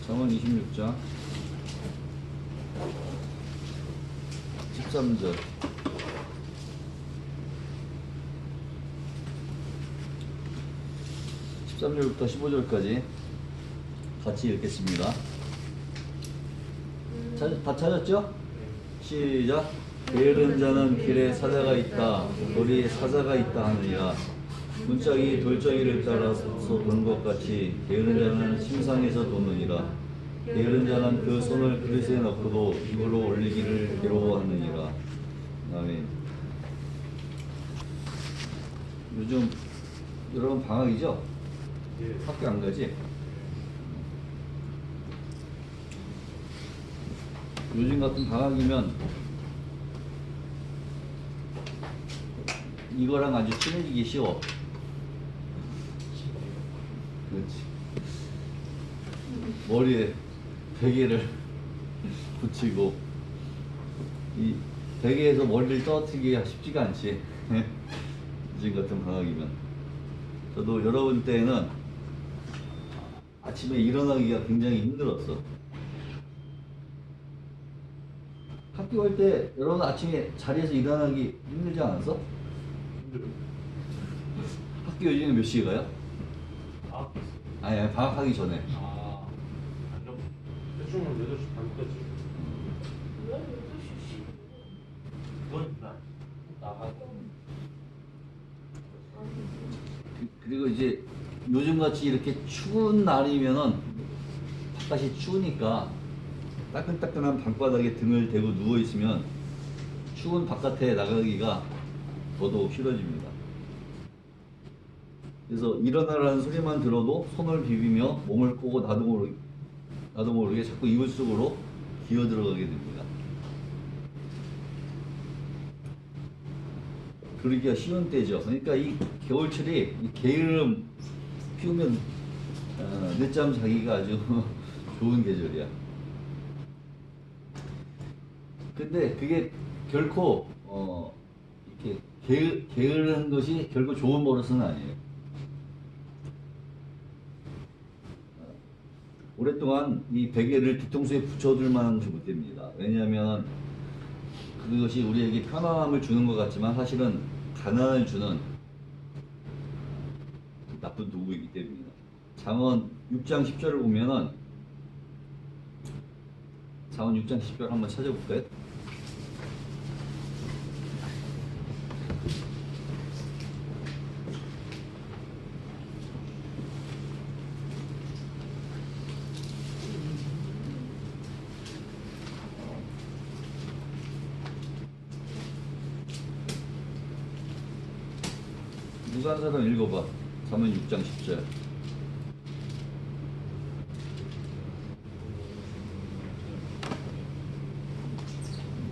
잠언 26장 13절 13절부터 15절까지 같이 읽겠습니다. 다 찾았죠? 시작. 게으른 자는 길에 사자가 있다, 돌이 사자가 있다 하느니라. 문짝이 돌짝이를 따라서 도는 것 같이 게으른 자는 심상에서 도느니라. 게으른 자는 그 손을 그릇에 넣고도 입으로 올리기를 괴로워하느니라. 아멘. 요즘 여러분 방학이죠? 학교 안 가지? 요즘 같은 방학이면 이거랑 아주 친해지기 쉬워. 그렇지. 머리에 베개를 붙이고 이 베개에서 머리를 떨어뜨리기가 쉽지가 않지. 요즘 같은 방학이면. 저도 여러분 때에는 아침에 일어나기가 굉장히 힘들었어. 학교 갈 때 여러분 아침에 자리에서 일어나기 힘들지 않았어? 힘들어요. 학교 요즘에 몇 시에 가요? 아니 방학하기 전에. 아니요. 대충 8시 반까지. 왜 12시? 그건 나가고. 그리고 이제 요즘같이 이렇게 추운 날이면은 바깥이 추우니까 따끈따끈한 방바닥에 등을 대고 누워있으면 추운 바깥에 나가기가 더더욱 싫어집니다. 그래서 일어나라는 소리만 들어도 손을 비비며 몸을 꼬고 나도 모르게 자꾸 이불 속으로 기어 들어가게 됩니다. 그러기가 쉬운 때죠. 그러니까 이 겨울철이 이 게으름 피우면 늦잠 자기가 아주 좋은 계절이야. 근데 그게 결코 이렇게 게으른 것이 결코 좋은 버릇은 아니에요. 오랫동안 이 베개를 뒤통수에 붙여둘 만한 것이 못 됩니다. 왜냐하면 그것이 우리에게 편안함을 주는 것 같지만 사실은 가난을 주는 나쁜 도구이기 때문입니다. 잠언 6장 10절을 보면은 잠언 6장 10절 한번 찾아볼까요? 누가 한 사람 읽어봐. 잠언 6장 10절.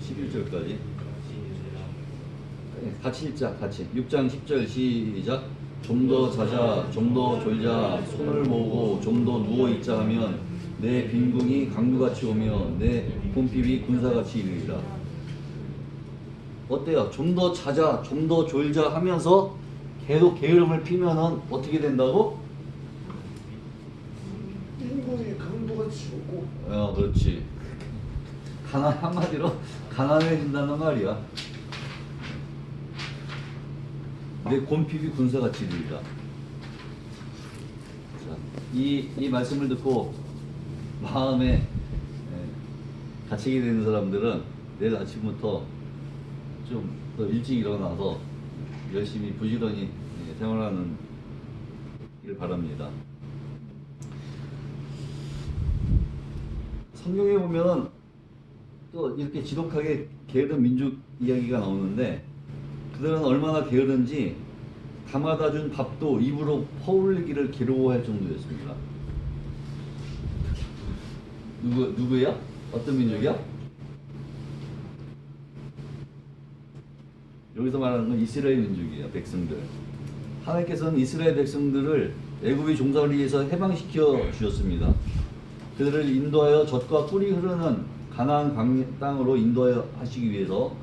11절까지. 같이 읽자, 같이. 6장 10절 시작. 좀 더 자자, 좀 더 졸자, 손을 모으고 좀 더 누워있자 하면 내 빈궁이 강류같이 오며 내 봄핍이 군사같이 이르리라. 어때요? 좀 더 자자, 좀 더 졸자 하면서 계속 게으름을 피면은 어떻게 된다고? 인공의 강도같이 오고. 그렇지. 한마디로 가난해진다는 말이야. 내 곰핍이 군사같이 이르리라. 이 말씀을 듣고 마음에 갇히게 되는 사람들은 내일 아침부터 좀 더 일찍 일어나서 열심히 부지런히 생활하는 길 바랍니다. 성경에 보면은 또 이렇게 지독하게 게으른 민족 이야기가 나오는데 그들은 얼마나 게으른지 담아다 준 밥도 입으로 퍼올리기를 괴로워할 정도였습니다. 누구야? 어떤 민족이야? 여기서 말하는 건 이스라엘 민족이에요. 백성들. 하나님께서는 이스라엘 백성들을 애굽의 종살이에서 해방시켜 주셨습니다. 그들을 인도하여 젖과 꿀이 흐르는 가나안 땅으로 인도하여 하시기 위해서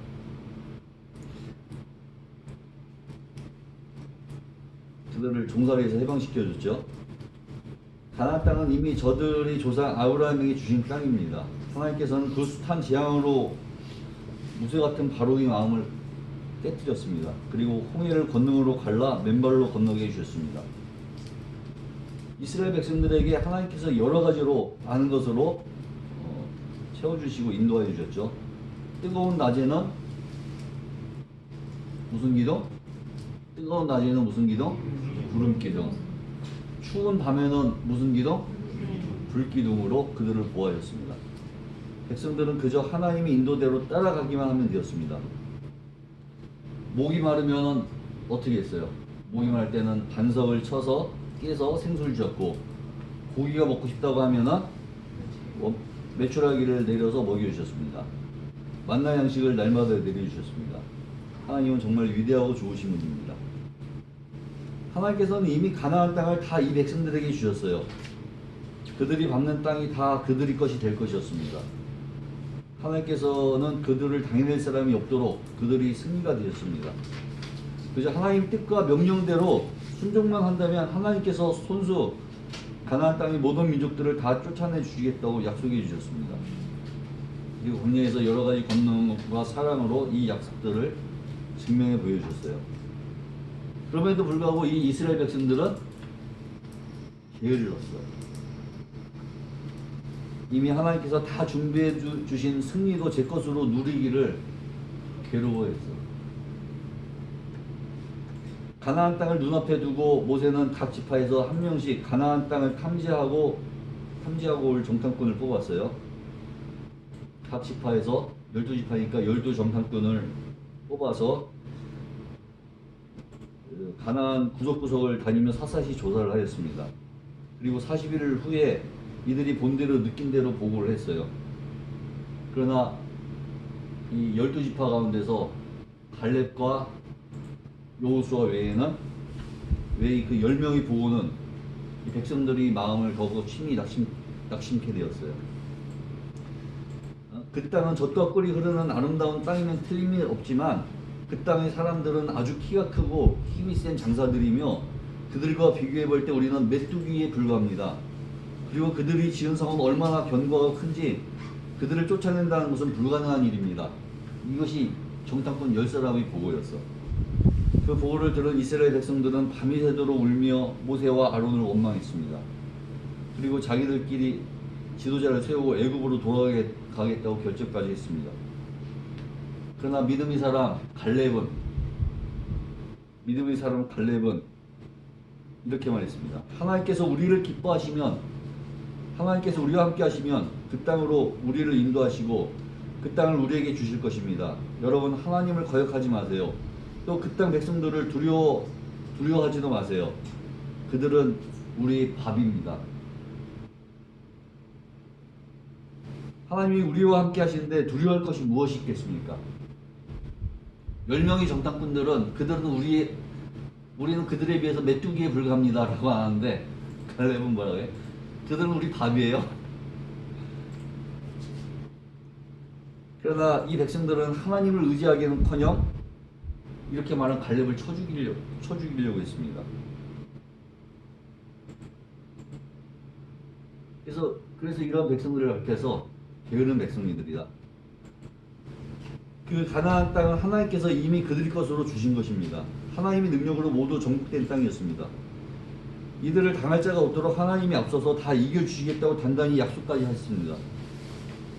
그들을 종살이에서 해방시켜 줬죠. 가나안 땅은 이미 저들이 조상 아브라함에게 주신 땅입니다. 하나님께서는 그 숱한 재앙으로 무쇠 같은 바로의 마음을 깨뜨렸습니다. 그리고 홍해를 건너으로 갈라 맨발로 건너게 해주셨습니다. 이스라엘 백성들에게 하나님께서 여러 가지로 아는 것으로 채워주시고 인도하여 주셨죠. 뜨거운 낮에는 무슨 기둥? 뜨거운 낮에는 무슨 기둥? 구름 기둥. 추운 밤에는 무슨 기둥? 불 기둥으로 그들을 보호하였습니다. 백성들은 그저 하나님의 인도대로 따라가기만 하면 되었습니다. 목이 마르면 어떻게 했어요? 목이 마를 때는 반석을 쳐서 깨서 생수를 주었고, 고기가 먹고 싶다고 하면은 메추라기를 내려서 먹여주셨습니다. 만나 양식을 날마다 내려주셨습니다. 하나님은 정말 위대하고 좋으신 분입니다. 하나님께서는 이미 가나안 땅을 다 이 백성들에게 주셨어요. 그들이 밟는 땅이 다 그들의 것이 될 것이었습니다. 하나님께서는 그들을 당해낼 사람이 없도록 그들이 승리가 되었습니다. 그저 하나님 뜻과 명령대로 순종만 한다면 하나님께서 손수 가나안 땅의 모든 민족들을 다 쫓아내 주시겠다고 약속해 주셨습니다. 그리고 광야에서 여러 가지 권능과 사랑으로 이 약속들을 증명해 보여주셨어요. 그럼에도 불구하고 이 이스라엘 백성들은 게을렀어요. 이미 하나님께서 다 준비해 주신 승리도 제 것으로 누리기를 괴로워했어. 가나안 땅을 눈앞에 두고 모세는 각 지파에서 한 명씩 가나안 땅을 탐지하고 올 정탐꾼을 뽑았어요. 각 지파에서 12지파니까 12정탐꾼을 뽑아서 가나안 구석구석을 다니며 사사시 조사를 하였습니다. 그리고 40일 후에 이들이 본대로 느낀 대로 보고를 했어요. 그러나 이 12지파 가운데서 갈렙과 여호수아 외에는 왜 그 10명의 보고는 이 백성들이 마음을 더욱 심히 낙심케 되었어요. 그 땅은 젖과 꿀이 흐르는 아름다운 땅이면 틀림이 없지만 그 땅의 사람들은 아주 키가 크고 힘이 센 장사들이며 그들과 비교해 볼 때 우리는 메뚜기에 불과합니다. 그리고 그들이 지은 성은 얼마나 견고하고 큰지 그들을 쫓아낸다는 것은 불가능한 일입니다. 이것이 정탐꾼 10사람의 보고였어. 그 보고를 들은 이스라엘 백성들은 밤이 새도록 울며 모세와 아론을 원망했습니다. 그리고 자기들끼리 지도자를 세우고 애굽으로 돌아가겠다고 결정까지 했습니다. 그러나 믿음의 사람 갈렙은 이렇게 말했습니다. 하나님께서 우리를 기뻐하시면, 하나님께서 우리와 함께 하시면 그 땅으로 우리를 인도하시고 그 땅을 우리에게 주실 것입니다. 여러분, 하나님을 거역하지 마세요. 또 그 땅 백성들을 두려워하지도 마세요. 그들은 우리의 밥입니다. 하나님이 우리와 함께 하시는데 두려워할 것이 무엇이 있겠습니까? 10명의 정탐꾼들은 우리는 그들에 비해서 메뚜기에 불과합니다 라고 하는데, 갈렙은 뭐라고 해? 그들은 우리 밥이에요. 그러나 이 백성들은 하나님을 의지하기는커녕 이렇게 말한 갈렙을 쳐 죽이려고 했습니다. 그래서 이런 백성들을 가르쳐서 게으른 백성이들이다. 그 가나안 땅은 하나님께서 이미 그들의 것으로 주신 것입니다. 하나님의 능력으로 모두 정복된 땅이었습니다. 이들을 당할 자가 없도록 하나님이 앞서서 다 이겨주시겠다고 단단히 약속까지 하셨습니다.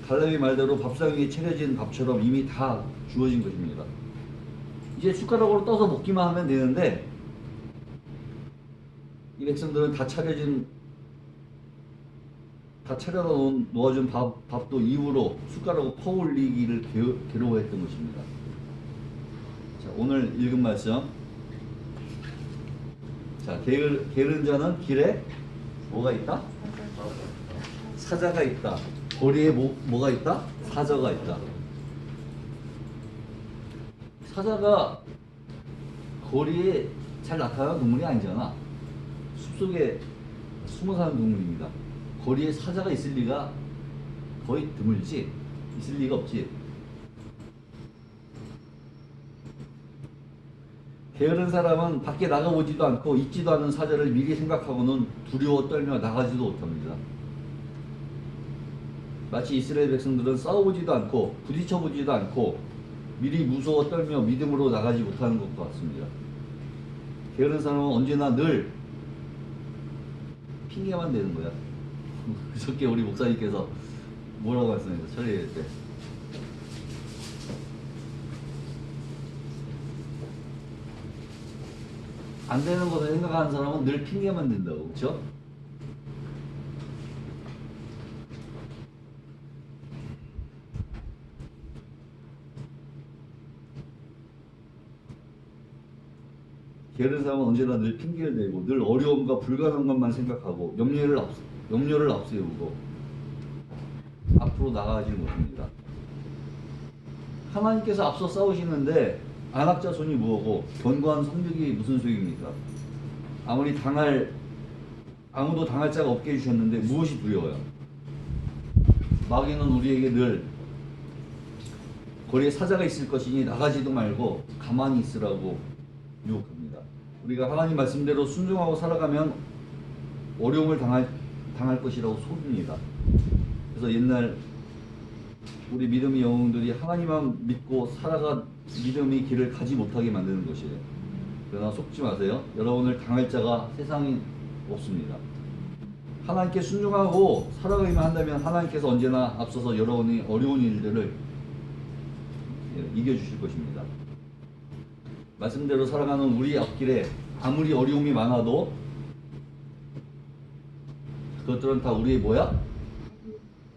갈렙의 말대로 밥상 위에 차려진 밥처럼 이미 다 주어진 것입니다. 이제 숟가락으로 떠서 먹기만 하면 되는데, 이 백성들은 다 차려다 놓아준 밥도 이후로 숟가락으로 퍼올리기를 괴로워했던 것입니다. 자, 오늘 읽은 말씀. 자, 게으른 자는 길에 뭐가 있다? 사자가 있다. 거리에 뭐가 있다? 사자가 있다. 사자가 거리에 잘 나타나는 동물이 아니잖아. 숲속에 숨어 사는 동물입니다. 거리에 사자가 있을 리가 거의 드물지. 있을 리가 없지. 게으른 사람은 밖에 나가보지도 않고 있지도 않은 사자를 미리 생각하고는 두려워 떨며 나가지도 못합니다. 마치 이스라엘 백성들은 싸워보지도 않고 부딪혀보지도 않고 미리 무서워 떨며 믿음으로 나가지 못하는 것 같습니다. 게으른 사람은 언제나 늘 핑계만 대는 거야. 그저께 우리 목사님께서 뭐라고 말씀하셨어요? 처리할 때. 안 되는 것을 생각하는 사람은 늘 핑계만 댄다고, 그렇죠? 게으른 사람은 언제나 늘 핑계를 대고 늘 어려움과 불가능한 것만 생각하고 염려를 앞세우고 앞으로 나가지 못합니다. 하나님께서 앞서 싸우시는데 안악자 손이 무엇고 견고한 성벽이 무슨 소용입니까? 아무도 당할 자가 없게 해주셨는데 무엇이 두려워요? 마귀는 우리에게 늘 거리에 사자가 있을 것이니 나가지도 말고 가만히 있으라고 유혹합니다. 우리가 하나님 말씀대로 순종하고 살아가면 어려움을 당할 것이라고 속입니다. 그래서 옛날 우리 믿음의 영웅들이 하나님만 믿고 살아가 믿음의 길을 가지 못하게 만드는 것이에요. 그러나 속지 마세요. 여러분을 당할 자가 세상에 없습니다. 하나님께 순종하고 살아가기만 한다면 하나님께서 언제나 앞서서 여러분의 어려운 일들을 이겨주실 것입니다. 말씀대로 살아가는 우리 앞길에 아무리 어려움이 많아도 그것들은 다 우리의 뭐야?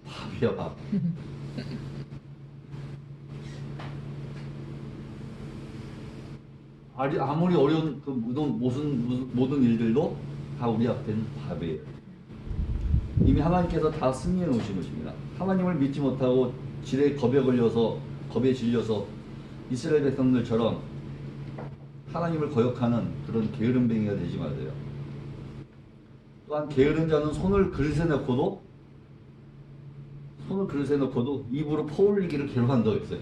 밥이야, 밥. 아무리 어려운 그 모든 일들도 다 우리 앞에는 밥이에요. 이미 하나님께서 다 승리해 놓으신 것입니다. 하나님을 믿지 못하고 겁에 질려서 이스라엘 백성들처럼 하나님을 거역하는 그런 게으름뱅이가 되지 마세요. 또한 게으른 자는 손을 그릇에 넣고도 입으로 퍼올리기를 괴로워한다고 했어요.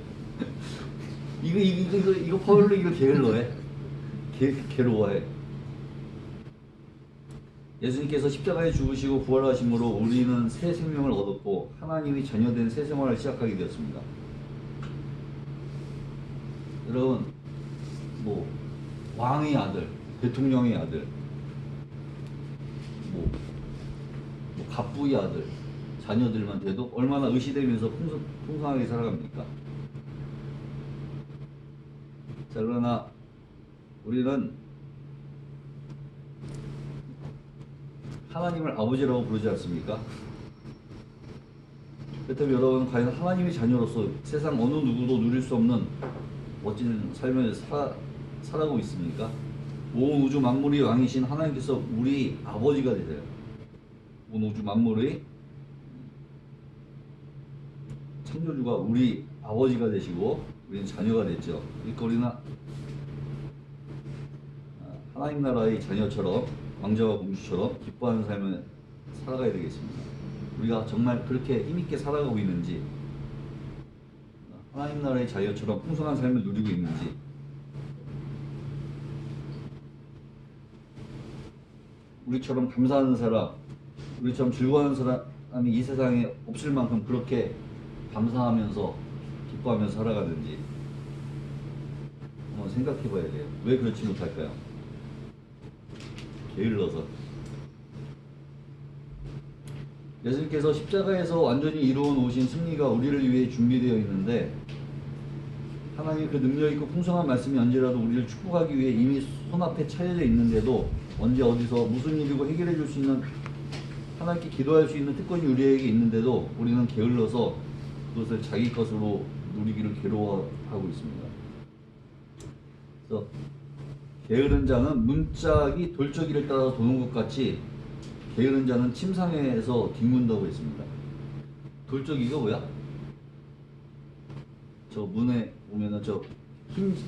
이거 퍼올리기를 게을러해. 괴로워해. 예수님께서 십자가에 죽으시고 부활하심으로 우리는 새 생명을 얻었고 하나님이 자녀된 새 생활을 시작하게 되었습니다. 여러분, 왕의 아들, 대통령의 아들, 갑부의 아들, 자녀들만 돼도 얼마나 의시되면서 풍성하게 살아갑니까? 자, 그러나 우리는 하나님을 아버지라고 부르지 않습니까? 그렇다면 여러분, 과연 하나님의 자녀로서 세상 어느 누구도 누릴 수 없는 멋진 삶을 살아가고 있습니까? 온 우주 만물의 왕이신 하나님께서 우리 아버지가 되세요. 온 우주 만물의 창조주가 우리 아버지가 되시고 우리는 자녀가 됐죠. 그러니까 우리는 하나님 나라의 자녀처럼 왕자와 공주처럼 기뻐하는 삶을 살아가야 되겠습니다. 우리가 정말 그렇게 힘있게 살아가고 있는지, 하나님 나라의 자녀처럼 풍성한 삶을 누리고 있는지, 우리처럼 감사하는 사람, 우리처럼 즐거워하는 사람이 이 세상에 없을 만큼 그렇게 감사하면서 기뻐하면서 살아가는지 한번 생각해 봐야 돼요. 왜 그렇지 못할까요? 게을러서. 예수님께서 십자가에서 완전히 이루어 놓으신 승리가 우리를 위해 준비되어 있는데 하나님의 그 능력 있고 풍성한 말씀이 언제라도 우리를 축복하기 위해 이미 손앞에 차려져 있는데도 언제 어디서 무슨 일이고 해결해 줄 수 있는, 하나님께 기도할 수 있는 특권이 우리에게 있는데도 우리는 게을러서 그것을 자기 것으로 누리기를 괴로워하고 있습니다. 그래서 게으른 자는 문짝이 돌적이를 따라서 도는 것 같이 게으른 자는 침상에서 뒹군다고 했습니다. 돌적이가 뭐야? 저 문에 보면은 저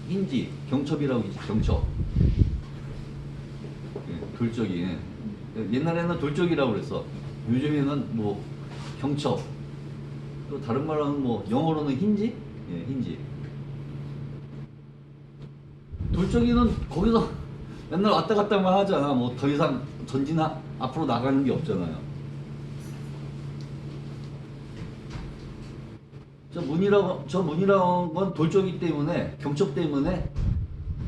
힌지, 경첩이라고 있지, 경첩. 돌적이. 옛날에는 돌적이라고 그랬어. 요즘에는 경첩. 또 다른 말로는 영어로는 힌지? 예, 힌지. 돌적이는 거기서 맨날 왔다 갔다만 하잖아. 뭐 더 이상 전진하 앞으로 나가는 게 없잖아요. 저 문이라는 건 돌적이기 때문에 경첩 때문에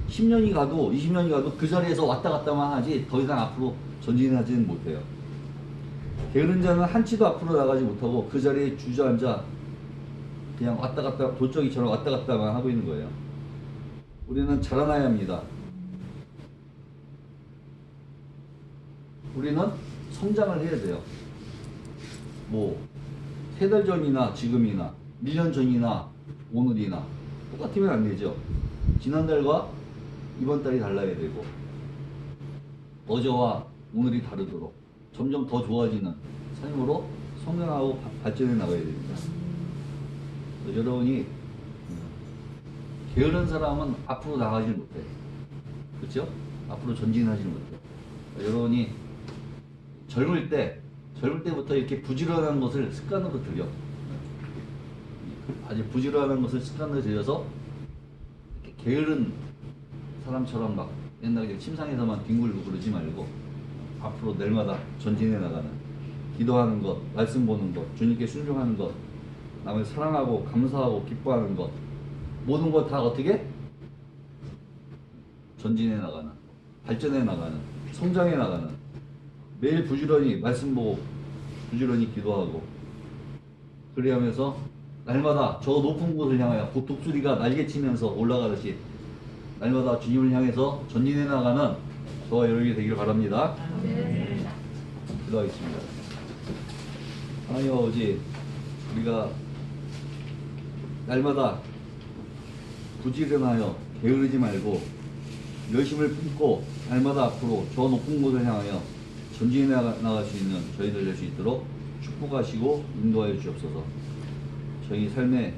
10년이 가도 20년이 가도 그 자리에서 왔다 갔다만 하지 더 이상 앞으로 전진하지는 못해요. 게으른 자는 한치도 앞으로 나가지 못하고 그 자리에 주저앉아 그냥 왔다 갔다 돌적이처럼 왔다 갔다만 하고 있는 거예요. 우리는 자라나야 합니다. 우리는 성장을 해야 돼요. 뭐 3달 전이나 지금이나 1년 전이나 오늘이나 똑같으면 안 되죠. 지난달과 이번 달이 달라야 되고 어제와 오늘이 다르도록 점점 더 좋아지는 삶으로 성장하고 발전해 나가야 됩니다. 여러분이 게으른 사람은 앞으로 나가지 못해. 그렇죠? 앞으로 전진하지 못해. 여러분이 젊을 때부터 이렇게 부지런한 것을 습관으로 들여. 아주 부지런한 것을 습관으로 들여서 이렇게 게으른 사람처럼 막 옛날 그냥 침상에서만 뒹굴고 그러지 말고 앞으로 날마다 전진해 나가는, 기도하는 것, 말씀 보는 것, 주님께 순종하는 것, 남을 사랑하고 감사하고 기뻐하는 것, 모든 것 다 어떻게? 전진해 나가는, 발전해 나가는, 성장해 나가는, 매일 부지런히 말씀 보고 부지런히 기도하고 그리 하면서 날마다 저 높은 곳을 향하여 그 독수리가 날개치면서 올라가듯이 날마다 주님을 향해서 전진해 나가는 저와 여러분이 되기를 바랍니다. 기도하겠습니다. 하나님 아버지, 우리가 날마다 부지런하여 게으르지 말고 열심을 품고 날마다 앞으로 저 높은 곳을 향하여 전진해 나갈 수 있는 저희들 될 수 있도록 축복하시고 인도하여 주옵소서. 저희 삶에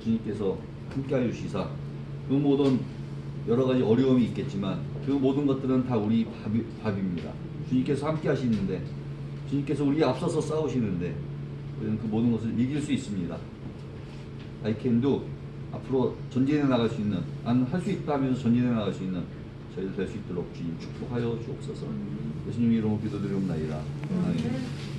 주님께서 함께하여 주시사 그 모든 여러 가지 어려움이 있겠지만 그 모든 것들은 다 우리 밥입니다. 주님께서 함께 하시는데, 주님께서 우리 앞서서 싸우시는데 우리는 그 모든 것을 이길 수 있습니다. I can do. 앞으로 전진해 나갈 수 있는, 나는 할 수 있다 하면서 전진해 나갈 수 있는 저희들 될 수 있도록 주님 축복하여 주옵소서. 예수님 이름으로 기도드리옵나이다. 아멘.